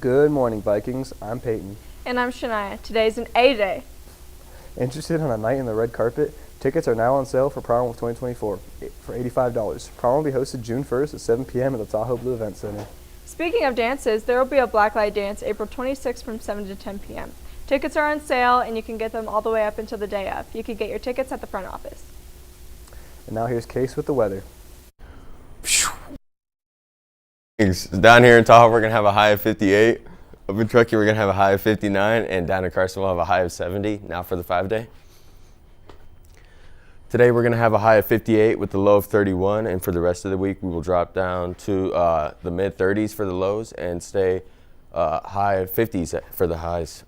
Good morning, Vikings. I'm Peyton. And I'm Shania. Today's an A day. Interested in a night in the red carpet? Tickets are now on sale for Prom 2024 for $85. Prom will be hosted June 1st at 7 p.m. at the Tahoe Blue Event Center. Speaking of dances, there will be a blacklight dance April 26th from 7 to 10 p.m. Tickets are on sale, and you can get them all the way up until the day of. You can get your tickets at the front office. And now here's Case with the weather. Down here in Tahoe, we're going to have a high of 58. Up in Truckee, we're going to have a high of 59. And down in Carson, we'll have a high of 70 now for the 5-day. Today, we're going to have a high of 58 with the low of 31. And for the rest of the week, we will drop down to the mid-30s for the lows and stay high of 50s for the highs.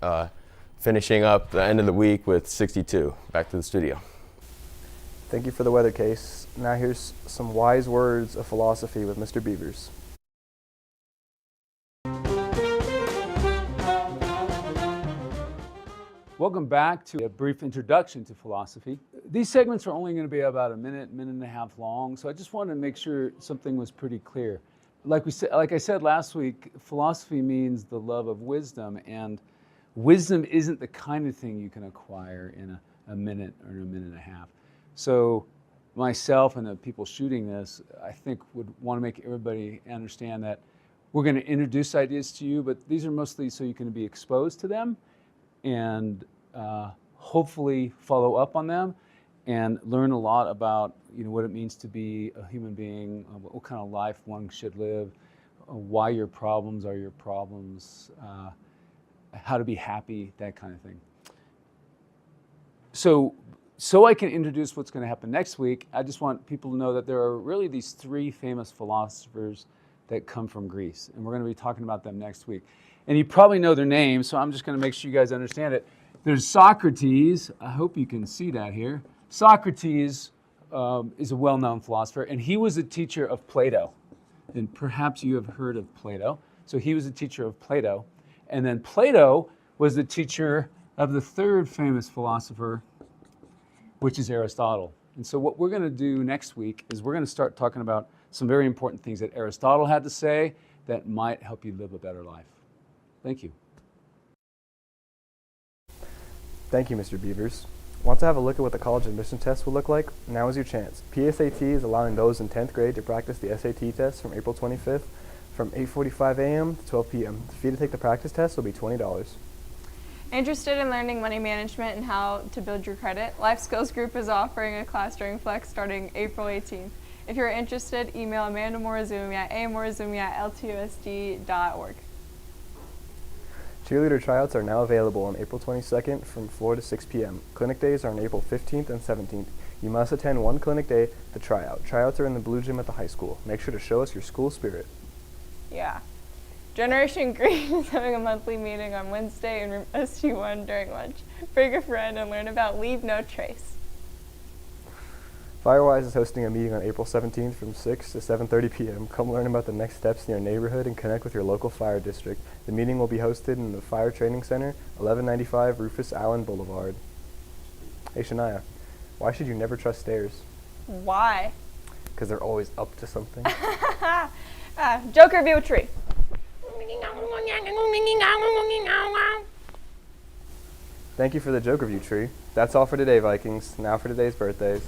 Finishing up the end of the week with 62. Back to the studio. Thank you for the weather, Case. Now here's some wise words of philosophy with Mr. Beavers. Welcome back to a brief introduction to philosophy. These segments are only going to be about a minute and a half long, so I just wanted to make sure something was pretty clear. Like I said last week, philosophy means the love of wisdom, and wisdom isn't the kind of thing you can acquire in a minute or a minute and a half. So myself and the people shooting this, I think would want to make everybody understand that we're going to introduce ideas to you, but these are mostly so you can be exposed to them and hopefully follow up on them and learn a lot about what it means to be a human being, what kind of life one should live, why your problems are your problems, how to be happy, that kind of thing. So I can introduce what's going to happen next week, I just want people to know that there are really these three famous philosophers that come from Greece, and we're going to be talking about them next week. And you probably know their names, so I'm just going to make sure you guys understand it. There's Socrates. I hope you can see that here. Socrates is a well-known philosopher, and he was a teacher of Plato. And perhaps you have heard of Plato. So he was a teacher of Plato. And then Plato was the teacher of the third famous philosopher, which is Aristotle. And so what we're going to do next week is we're going to start talking about some very important things that Aristotle had to say that might help you live a better life. Thank you. Thank you, Mr. Beavers. Want to have a look at what the college admission test will look like? Now is your chance. PSAT is allowing those in 10th grade to practice the SAT test from April 25th from 8:45 a.m. to 12 p.m. The fee to take the practice test will be $20. Interested in learning money management and how to build your credit? Life Skills Group is offering a class during Flex starting April 18th. If you're interested, email Amanda Morizumi at amorizumi@ltusd.org. Cheerleader tryouts are now available on April 22nd from 4 to 6 p.m. Clinic days are on April 15th and 17th. You must attend one clinic day to try out. Tryouts are in the blue gym at the high school. Make sure to show us your school spirit. Yeah. Generation Green is having a monthly meeting on Wednesday in room SG1 during lunch. Bring a friend and learn about Leave No Trace. Firewise is hosting a meeting on April 17th from 6 to 7:30 p.m. Come learn about the next steps in your neighborhood and connect with your local fire district. The meeting will be hosted in the Fire Training Center, 1195 Rufus Allen Boulevard. Hey Shania, why should you never trust stairs? Why? Because they're always up to something. Joke review a tree. Thank you for the joke review, Tree. That's all for today, Vikings. Now for today's birthdays.